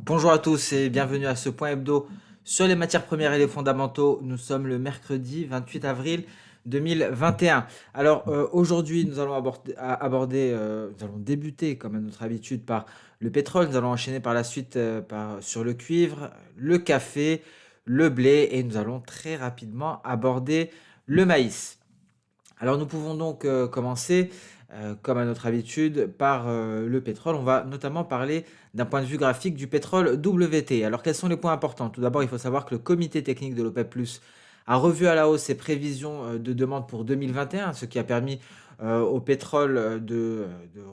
Bonjour à tous et bienvenue à ce point hebdo sur les matières premières et les fondamentaux. Nous sommes le mercredi 28 avril 2021. Alors aujourd'hui, nous allons nous allons débuter comme à notre habitude par le pétrole. Nous allons enchaîner par la suite sur le cuivre, le café, le blé et nous allons très rapidement aborder le maïs. Alors nous pouvons donc commencer, comme à notre habitude, par le pétrole. On va notamment parler d'un point de vue graphique du pétrole WT. Alors quels sont les points importants? Tout d'abord, il faut savoir que le comité technique de l'OPEP+ a revu à la hausse ses prévisions de demande pour 2021, ce qui a permis au pétrole de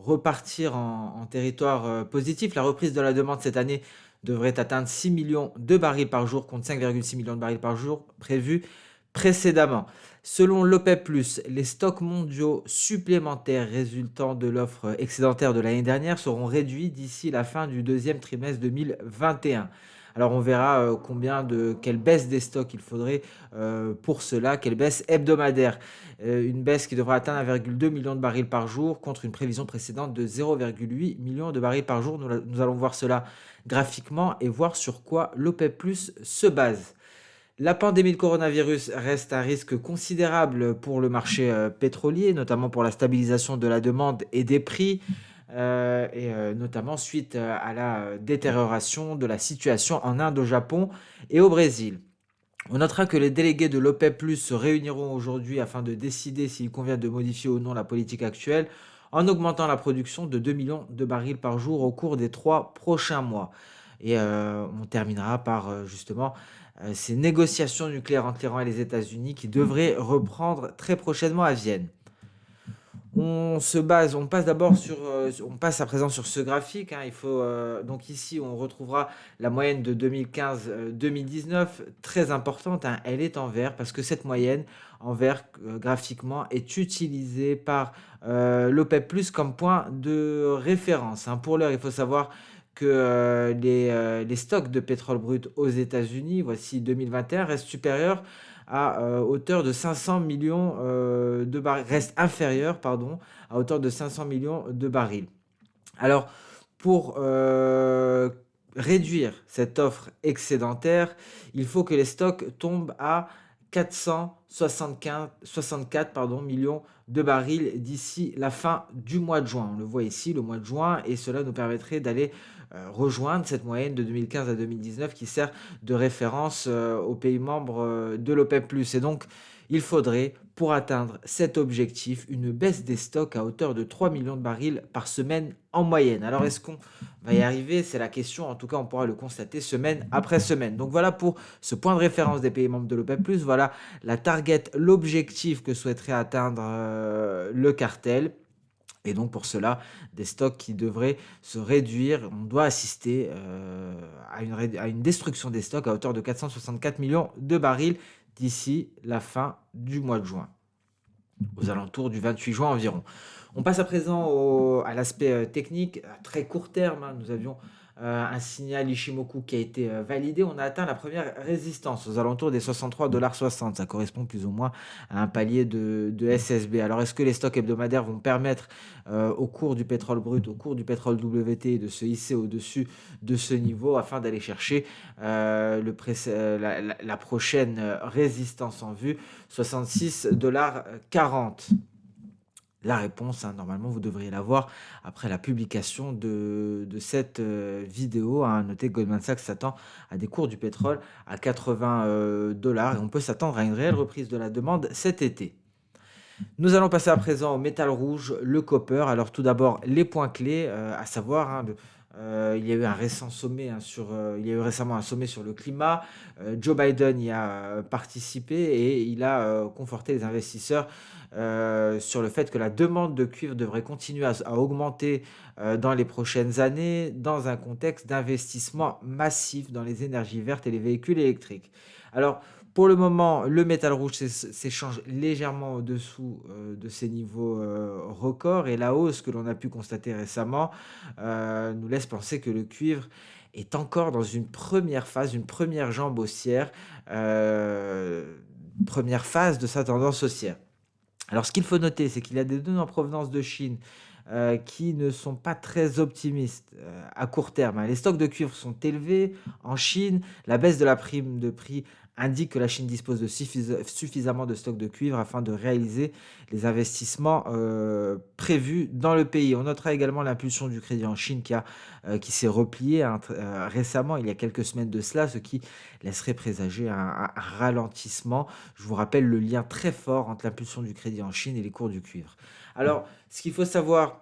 repartir en territoire positif. La reprise de la demande cette année devrait atteindre 6 millions de barils par jour contre 5,6 millions de barils par jour prévus précédemment. Selon l'OPEP+, les stocks mondiaux supplémentaires résultant de l'offre excédentaire de l'année dernière seront réduits d'ici la fin du deuxième trimestre 2021. Alors on verra quelle baisse des stocks il faudrait pour cela, quelle baisse hebdomadaire. Une baisse qui devra atteindre 1,2 million de barils par jour contre une prévision précédente de 0,8 million de barils par jour. Nous allons voir cela graphiquement et voir sur quoi l'OPEP+ se base. La pandémie de coronavirus reste un risque considérable pour le marché pétrolier, notamment pour la stabilisation de la demande et des prix, notamment suite à la détérioration de la situation en Inde, au Japon et au Brésil. On notera que les délégués de l'OPEP+ se réuniront aujourd'hui afin de décider s'il convient de modifier ou non la politique actuelle en augmentant la production de 2 millions de barils par jour au cours des 3 prochains mois. Et on terminera par justement ces négociations nucléaires entre l'Iran et les États-Unis qui devraient reprendre très prochainement à Vienne. On passe à présent sur ce graphique. Donc ici, on retrouvera la moyenne de 2015-2019, très importante. Elle est en vert parce que cette moyenne en vert graphiquement est utilisée par l'OPEP+ comme point de référence. Pour l'heure, il faut savoir que les stocks de pétrole brut aux États-Unis, voici 2021, restent supérieurs à hauteur de 500 millions de barils, reste inférieur, pardon, à hauteur de 500 millions de barils. Alors, pour réduire cette offre excédentaire, il faut que les stocks tombent à 464 millions de barils d'ici la fin du mois de juin. On le voit ici, le mois de juin, et cela nous permettrait d'aller rejoindre cette moyenne de 2015 à 2019 qui sert de référence aux pays membres de l'OPEP+. Et donc, il faudrait, pour atteindre cet objectif, une baisse des stocks à hauteur de 3 millions de barils par semaine en moyenne. Alors, est-ce qu'on va y arriver? C'est la question. En tout cas, on pourra le constater semaine après semaine. Donc, voilà pour ce point de référence des pays membres de l'OPEP+. Voilà la target, l'objectif que souhaiterait atteindre le cartel. Et donc pour cela, des stocks qui devraient se réduire. On doit assister à une destruction des stocks à hauteur de 464 millions de barils d'ici la fin du mois de juin, aux alentours du 28 juin environ. On passe à présent à l'aspect technique. À très court terme, nous avions un signal Ishimoku qui a été validé. On a atteint la première résistance aux alentours des 63,60 $. Ça correspond plus ou moins à un palier de SSB. Alors, est-ce que les stocks hebdomadaires vont permettre au cours du pétrole brut, au cours du pétrole WT, de se hisser au-dessus de ce niveau afin d'aller chercher la prochaine résistance en vue, 66,40 $? La réponse, normalement, vous devriez l'avoir après la publication de cette vidéo. Notez que Goldman Sachs s'attend à des cours du pétrole à 80 $ et on peut s'attendre à une réelle reprise de la demande cet été. Nous allons passer à présent au métal rouge, le copper. Alors tout d'abord, les points clés, à savoir, il y a eu un récent sommet il y a eu récemment un sommet sur le climat. Joe Biden y a participé et il a conforté les investisseurs sur le fait que la demande de cuivre devrait continuer à augmenter dans les prochaines années dans un contexte d'investissement massif dans les énergies vertes et les véhicules électriques. Alors, pour le moment, le métal rouge s'échange légèrement au-dessous de ces niveaux records et la hausse que l'on a pu constater récemment nous laisse penser que le cuivre est encore dans une première phase, une première jambe haussière, première phase de sa tendance haussière. Alors, ce qu'il faut noter, c'est qu'il y a des données en provenance de Chine qui ne sont pas très optimistes à court terme, hein. Les stocks de cuivre sont élevés en Chine. La baisse de la prime de prix indique que la Chine dispose de suffisamment de stocks de cuivre afin de réaliser les investissements prévus dans le pays. On notera également l'impulsion du crédit en Chine qui s'est replié hein, récemment, il y a quelques semaines de cela, ce qui laisserait présager un ralentissement. Je vous rappelle le lien très fort entre l'impulsion du crédit en Chine et les cours du cuivre. Alors, ce qu'il faut savoir,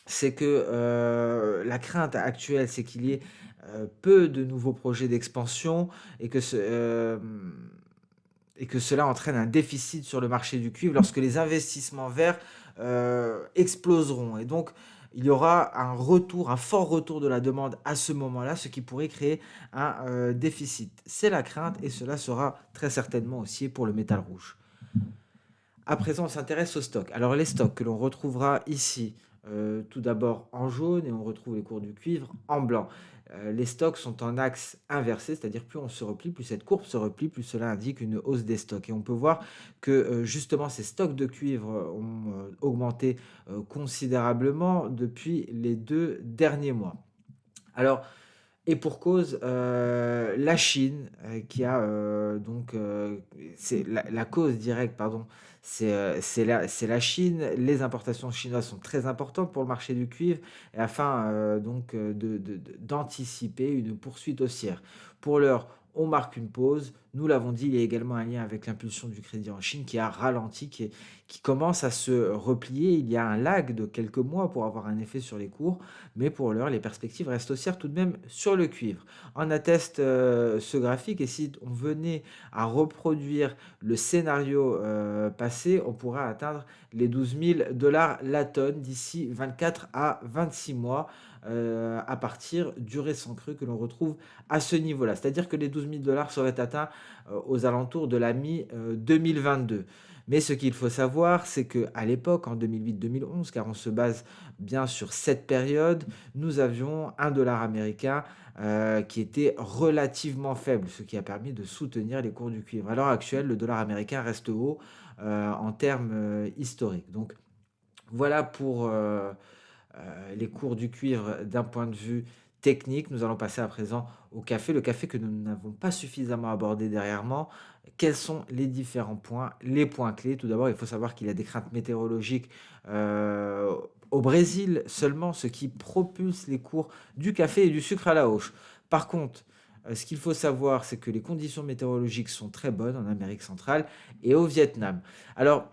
c'est que la crainte actuelle, c'est qu'il y ait peu de nouveaux projets d'expansion et et que cela entraîne un déficit sur le marché du cuivre lorsque les investissements verts exploseront. Et donc, il y aura un fort retour de la demande à ce moment-là, ce qui pourrait créer un déficit. C'est la crainte et cela sera très certainement aussi pour le métal rouge. À présent, on s'intéresse aux stocks. Alors, les stocks que l'on retrouvera ici, tout d'abord en jaune et on retrouve les cours du cuivre en blanc. Les stocks sont en axe inversé, c'est-à-dire plus on se replie, plus cette courbe se replie, plus cela indique une hausse des stocks. Et on peut voir que justement ces stocks de cuivre ont augmenté considérablement depuis les 2 derniers mois. Alors, et pour cause, la Chine, qui a, donc, c'est la cause directe, pardon, c'est la Chine. Les importations chinoises sont très importantes pour le marché du cuivre et afin, donc, d'anticiper une poursuite haussière. Pour l'heure, on marque une pause. Nous l'avons dit, il y a également un lien avec l'impulsion du crédit en Chine qui a ralenti, qui commence à se replier. Il y a un lag de quelques mois pour avoir un effet sur les cours, mais pour l'heure, les perspectives restent haussières tout de même sur le cuivre. En atteste ce graphique, et si on venait à reproduire le scénario passé, on pourra atteindre les 12 000 $ la tonne d'ici 24 à 26 mois à partir du récent creux que l'on retrouve à ce niveau-là. C'est-à-dire que les 12 000 $ seraient atteints aux alentours de la mi-2022. Mais ce qu'il faut savoir, c'est qu'à l'époque, en 2008-2011, car on se base bien sur cette période, nous avions un dollar américain qui était relativement faible, ce qui a permis de soutenir les cours du cuivre. À l'heure actuelle, le dollar américain reste haut en termes historiques. Donc voilà pour les cours du cuivre d'un point de vue technique. Nous allons passer à présent au café. Le café que nous n'avons pas suffisamment abordé dernièrement. Quels sont les différents points, les points clés? Tout d'abord, il faut savoir qu'il y a des craintes météorologiques au Brésil seulement, ce qui propulse les cours du café et du sucre à la hausse. Par contre, ce qu'il faut savoir, c'est que les conditions météorologiques sont très bonnes en Amérique centrale et au Vietnam. Alors,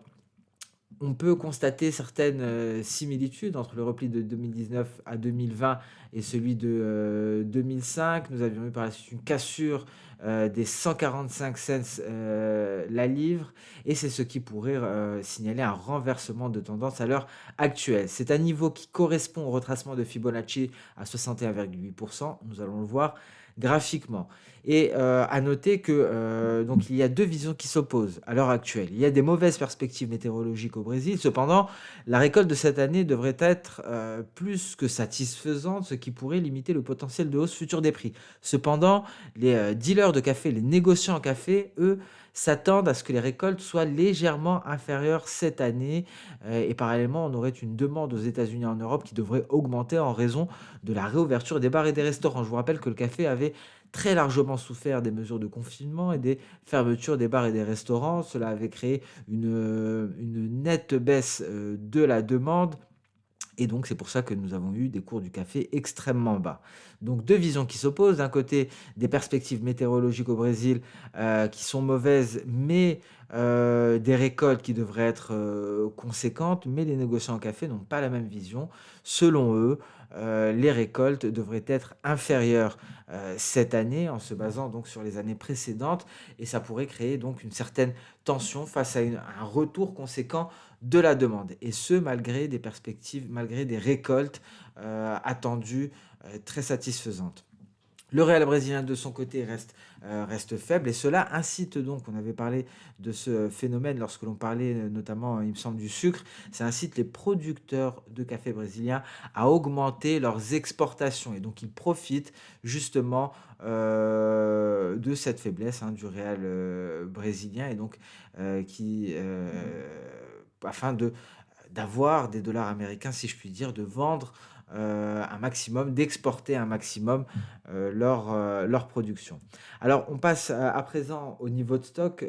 on peut constater certaines similitudes entre le repli de 2019 à 2020 et celui de 2005. Nous avions eu par la suite une cassure des 145 cents la livre, et c'est ce qui pourrait signaler un renversement de tendance à l'heure actuelle. C'est un niveau qui correspond au retracement de Fibonacci à 61,8%. Nous allons le voir graphiquement. Et à noter que donc il y a deux visions qui s'opposent à l'heure actuelle. Il y a des mauvaises perspectives météorologiques au Brésil. Cependant, la récolte de cette année devrait être plus que satisfaisante, ce qui pourrait limiter le potentiel de hausse future des prix. Cependant, les dealers de café, les négociants en café, eux, s'attendent à ce que les récoltes soient légèrement inférieures cette année. Et parallèlement, on aurait une demande aux États-Unis et en Europe qui devrait augmenter en raison de la réouverture des bars et des restaurants. Je vous rappelle que le café avait très largement souffert des mesures de confinement et des fermetures des bars et des restaurants. Cela avait créé une nette baisse de la demande. Et donc, c'est pour ça que nous avons eu des cours du café extrêmement bas. Donc, deux visions qui s'opposent. D'un côté, des perspectives météorologiques au Brésil qui sont mauvaises, mais des récoltes qui devraient être conséquentes. Mais les négociants en café n'ont pas la même vision. Selon eux, les récoltes devraient être inférieures cette année en se basant donc sur les années précédentes. Et ça pourrait créer donc une certaine tension face à un retour conséquent de la demande, et ce malgré des perspectives, malgré des récoltes attendues très satisfaisantes. Le réal brésilien de son côté reste faible, et cela incite donc, on avait parlé de ce phénomène lorsque l'on parlait notamment, il me semble, du sucre, ça incite les producteurs de café brésiliens à augmenter leurs exportations, et donc ils profitent justement de cette faiblesse du réal brésilien, et donc qui afin d'avoir des dollars américains, si je puis dire, de vendre un maximum, d'exporter un maximum leur production. Alors, on passe à présent au niveau de stock.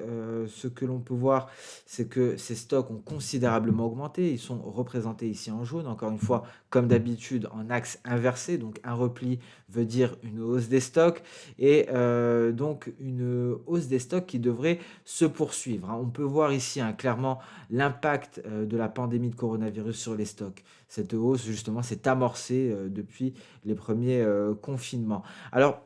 Ce que l'on peut voir, c'est que ces stocks ont considérablement augmenté. Ils sont représentés ici en jaune, encore une fois, comme d'habitude, en axe inversé. Donc, un repli veut dire une hausse des stocks et donc une hausse des stocks qui devrait se poursuivre, hein. On peut voir ici hein, clairement l'impact de la pandémie de coronavirus sur les stocks. Cette hausse, justement, s'est amorcée depuis les premiers confinements. Alors,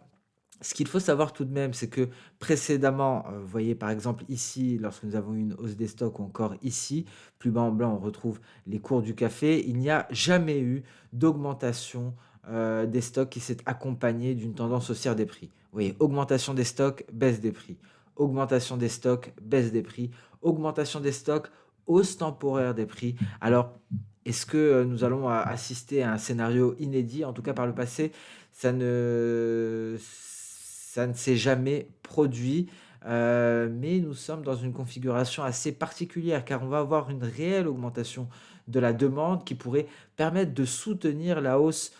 ce qu'il faut savoir tout de même, c'est que précédemment, vous voyez par exemple ici, lorsque nous avons eu une hausse des stocks, ou encore ici, plus bas en blanc, on retrouve les cours du café. Il n'y a jamais eu d'augmentation des stocks qui s'est accompagnée d'une tendance haussière des prix. Vous voyez, augmentation des stocks, baisse des prix. Augmentation des stocks, baisse des prix. Augmentation des stocks, hausse temporaire des prix. Alors, est-ce que nous allons assister à un scénario inédit? En tout cas, par le passé, ça ne s'est jamais produit, mais nous sommes dans une configuration assez particulière car on va avoir une réelle augmentation de la demande qui pourrait permettre de soutenir la hausse,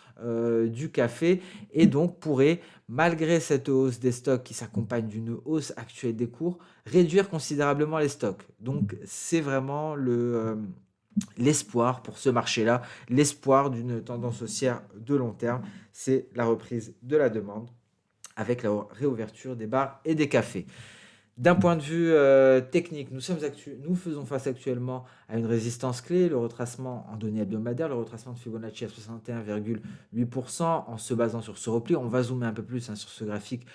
du café et donc pourrait, malgré cette hausse des stocks qui s'accompagne d'une hausse actuelle des cours, réduire considérablement les stocks. Donc c'est vraiment l'espoir pour ce marché-là, l'espoir d'une tendance haussière de long terme, c'est la reprise de la demande avec la réouverture des bars et des cafés. D'un point de vue technique, nous faisons face actuellement à une résistance clé, le retracement en données hebdomadaires, le retracement de Fibonacci à 61,8% en se basant sur ce repli. On va zoomer un peu plus hein, sur ce graphique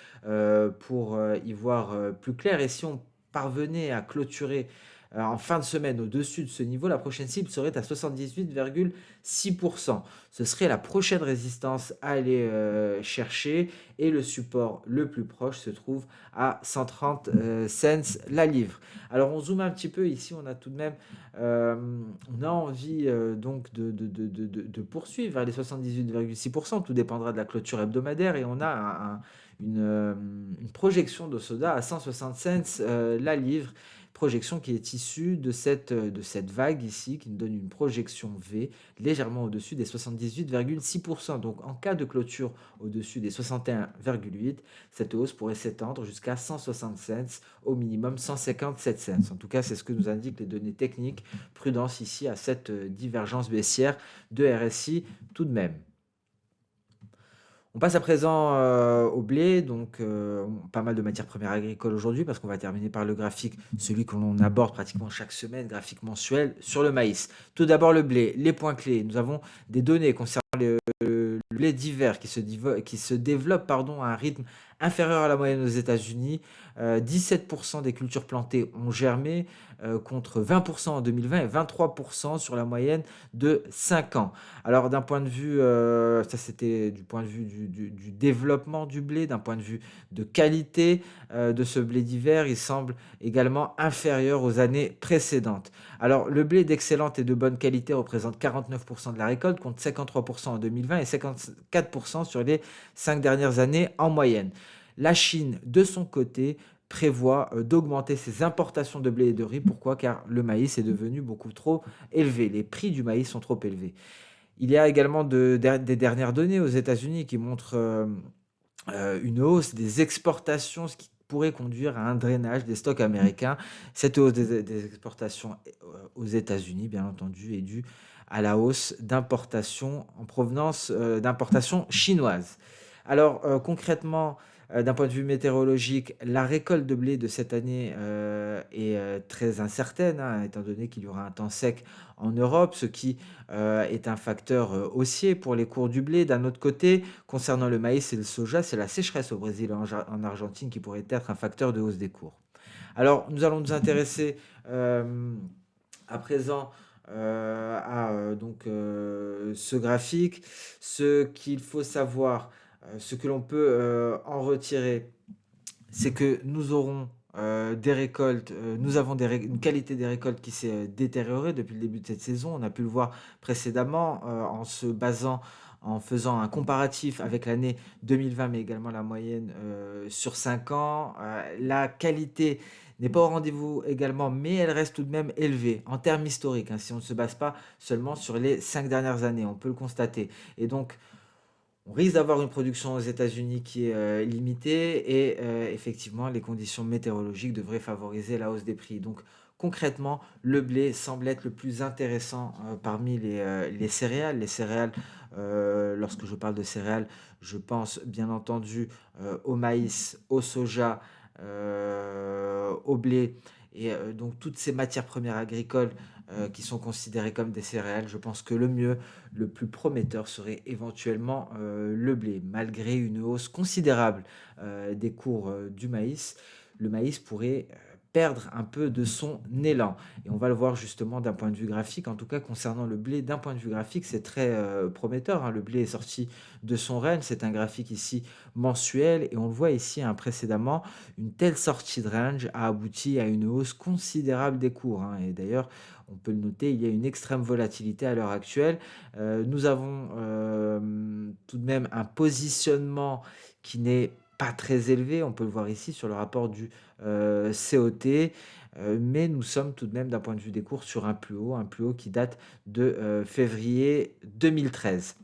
pour y voir plus clair. Et si on parvenait à clôturer en fin de semaine au-dessus de ce niveau, la prochaine cible serait à 78,6%. Ce serait la prochaine résistance à aller chercher et le support le plus proche se trouve à 130 cents la livre. Alors on zoome un petit peu ici, on a tout de même, on a envie donc de poursuivre vers les 78,6%, tout dépendra de la clôture hebdomadaire et on a une projection de soda à 160 cents la livre. Projection qui est issue de cette vague ici, qui nous donne une projection V légèrement au-dessus des 78,6%. Donc en cas de clôture au-dessus des 61,8, cette hausse pourrait s'étendre jusqu'à 160 cents, au minimum 157 cents. En tout cas, c'est ce que nous indiquent les données techniques. Prudence ici à cette divergence baissière de RSI tout de même. On passe à présent au blé, donc pas mal de matières premières agricoles aujourd'hui parce qu'on va terminer par le graphique, celui que l'on aborde pratiquement chaque semaine, graphique mensuel sur le maïs. Tout d'abord le blé, les points clés. Nous avons des données concernant le blé d'hiver qui se développe pardon, à un rythme inférieur à la moyenne aux États-Unis. 17% des cultures plantées ont germé contre 20% en 2020 et 23% sur la moyenne de 5 ans. Alors d'un point de vue, ça c'était du point de vue du développement du blé, d'un point de vue de qualité de ce blé d'hiver, il semble également inférieur aux années précédentes. Alors le blé d'excellente et de bonne qualité représente 49% de la récolte contre 53% en 2020 et 54% sur les 5 dernières années en moyenne. La Chine, de son côté, prévoit d'augmenter ses importations de blé et de riz. Pourquoi? Car le maïs est devenu beaucoup trop élevé. Les prix du maïs sont trop élevés. Il y a également des dernières données aux États-Unis qui montrent une hausse des exportations, ce qui pourrait conduire à un drainage des stocks américains. Cette hausse des exportations aux États-Unis, bien entendu, est due à la hausse d'importations en provenance d'importations chinoises. Alors concrètement, d'un point de vue météorologique, la récolte de blé de cette année est très incertaine, hein, étant donné qu'il y aura un temps sec en Europe, ce qui est un facteur haussier pour les cours du blé. D'un autre côté, concernant le maïs et le soja, c'est la sécheresse au Brésil et en Argentine qui pourrait être un facteur de hausse des cours. Alors, nous allons nous intéresser à présent à ce graphique. Ce qu'il faut savoir, ce que l'on peut en retirer, c'est que nous aurons des récoltes, nous avons une qualité des récoltes qui s'est détériorée depuis le début de cette saison. On a pu le voir précédemment en faisant un comparatif avec l'année 2020, mais également la moyenne sur 5 ans. La qualité n'est pas au rendez-vous également, mais elle reste tout de même élevée en termes historiques, hein, si on ne se base pas seulement sur les 5 dernières années, on peut le constater. Et donc, on risque d'avoir une production aux États-Unis qui est limitée et effectivement, les conditions météorologiques devraient favoriser la hausse des prix. Donc, concrètement, le blé semble être le plus intéressant parmi les céréales. Les céréales, lorsque je parle de céréales, je pense bien entendu au maïs, au soja, au blé et donc toutes ces matières premières agricoles qui sont considérées comme des céréales. Je pense que le mieux, le plus prometteur serait éventuellement le blé. Malgré une hausse considérable des cours du maïs, le maïs pourrait perdre un peu de son élan. Et on va le voir justement d'un point de vue graphique. En tout cas, concernant le blé, d'un point de vue graphique, c'est très prometteur, hein. Le blé est sorti de son règne. C'est un graphique ici mensuel. Et on le voit ici hein, précédemment, une telle sortie de range a abouti à une hausse considérable des cours, hein. Et d'ailleurs, on peut le noter, il y a une extrême volatilité à l'heure actuelle. Nous avons tout de même un positionnement qui n'est pas très élevé, on peut le voir ici sur le rapport du COT, mais nous sommes tout de même d'un point de vue des cours sur un plus haut qui date de février 2013.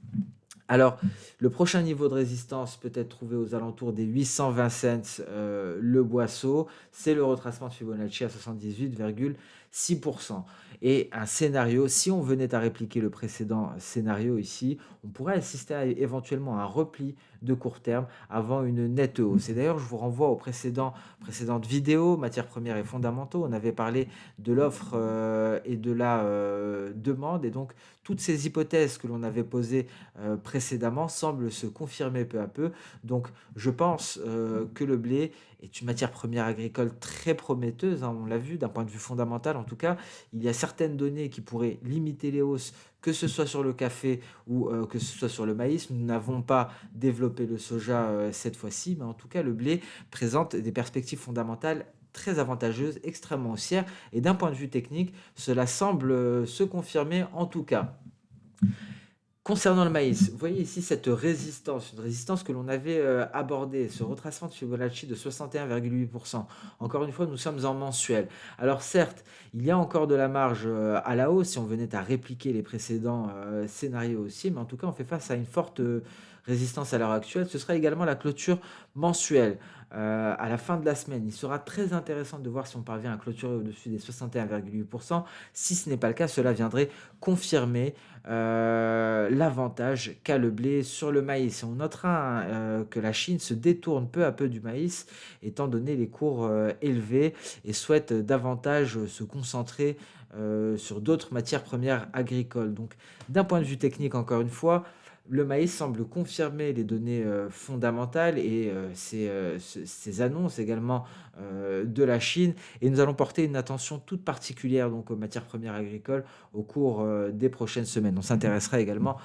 Alors, le prochain niveau de résistance peut être trouvé aux alentours des 820 cents, le boisseau, c'est le retracement de Fibonacci à 78,6%. Et un scénario, si on venait à répliquer le précédent scénario ici, on pourrait assister à éventuellement un repli de court terme avant une nette hausse. Et d'ailleurs, je vous renvoie aux précédentes vidéos, matières premières et fondamentaux. On avait parlé de l'offre et de la demande. Et donc, toutes ces hypothèses que l'on avait posées précédemment semblent se confirmer peu à peu. Donc, je pense que le blé est une matière première agricole très prometteuse, hein, on l'a vu d'un point de vue fondamental. En tout cas, il y a certaines données qui pourraient limiter les hausses, que ce soit sur le café ou que ce soit sur le maïs. Nous n'avons pas développé le soja cette fois-ci, mais en tout cas, le blé présente des perspectives fondamentales très avantageuses, extrêmement haussières, et d'un point de vue technique, cela semble se confirmer en tout cas. Concernant le maïs, vous voyez ici cette résistance, une résistance que l'on avait abordée, ce retracement de Fibonacci de 61,8%. Encore une fois, nous sommes en mensuel. Alors certes, il y a encore de la marge à la hausse si on venait à répliquer les précédents scénarios aussi, mais en tout cas, on fait face à une forte résistance à l'heure actuelle. Ce sera également la clôture mensuelle à la fin de la semaine. Il sera très intéressant de voir si on parvient à clôturer au-dessus des 61,8%. Si ce n'est pas le cas, cela viendrait confirmer l'avantage qu'a le blé sur le maïs. On notera que la Chine se détourne peu à peu du maïs, étant donné les cours élevés, et souhaite davantage se concentrer sur d'autres matières premières agricoles. Donc, d'un point de vue technique, encore une fois, le maïs semble confirmer les données fondamentales et ces annonces également de la Chine. Et nous allons porter une attention toute particulière donc, aux matières premières agricoles au cours des prochaines semaines. On s'intéressera également,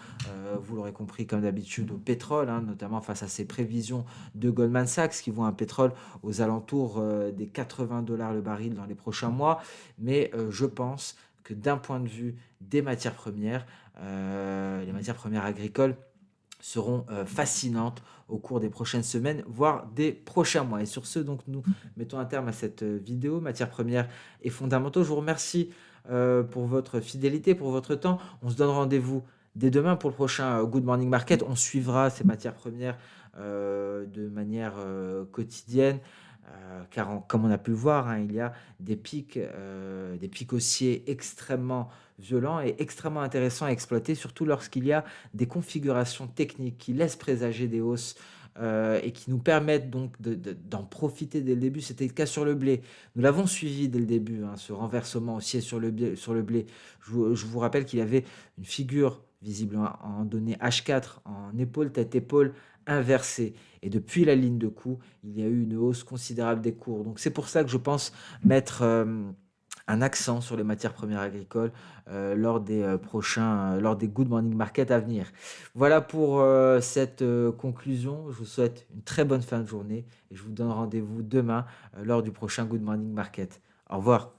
vous l'aurez compris comme d'habitude, au pétrole, hein, notamment face à ces prévisions de Goldman Sachs qui voient un pétrole aux alentours des 80 $ le baril dans les prochains mois. Mais je pense que d'un point de vue des matières premières, les matières premières agricoles seront fascinantes au cours des prochaines semaines, voire des prochains mois. Et sur ce, donc, nous mettons un terme à cette vidéo, matières premières et fondamentaux. Je vous remercie pour votre fidélité, pour votre temps. On se donne rendez-vous dès demain pour le prochain Good Morning Market. On suivra ces matières premières de manière quotidienne. Car comme on a pu le voir, hein, il y a des pics haussiers extrêmement violents et extrêmement intéressants à exploiter, surtout lorsqu'il y a des configurations techniques qui laissent présager des hausses et qui nous permettent donc d'en profiter dès le début. C'était le cas sur le blé. Nous l'avons suivi dès le début, hein, ce renversement haussier sur le blé. Je vous rappelle qu'il y avait une figure visible en données H4, en épaule, tête-épaule, inversée. Et depuis la ligne de coup, il y a eu une hausse considérable des cours. Donc c'est pour ça que je pense mettre un accent sur les matières premières agricoles lors des Good Morning Market à venir. Voilà pour cette conclusion. Je vous souhaite une très bonne fin de journée et je vous donne rendez-vous demain lors du prochain Good Morning Market. Au revoir.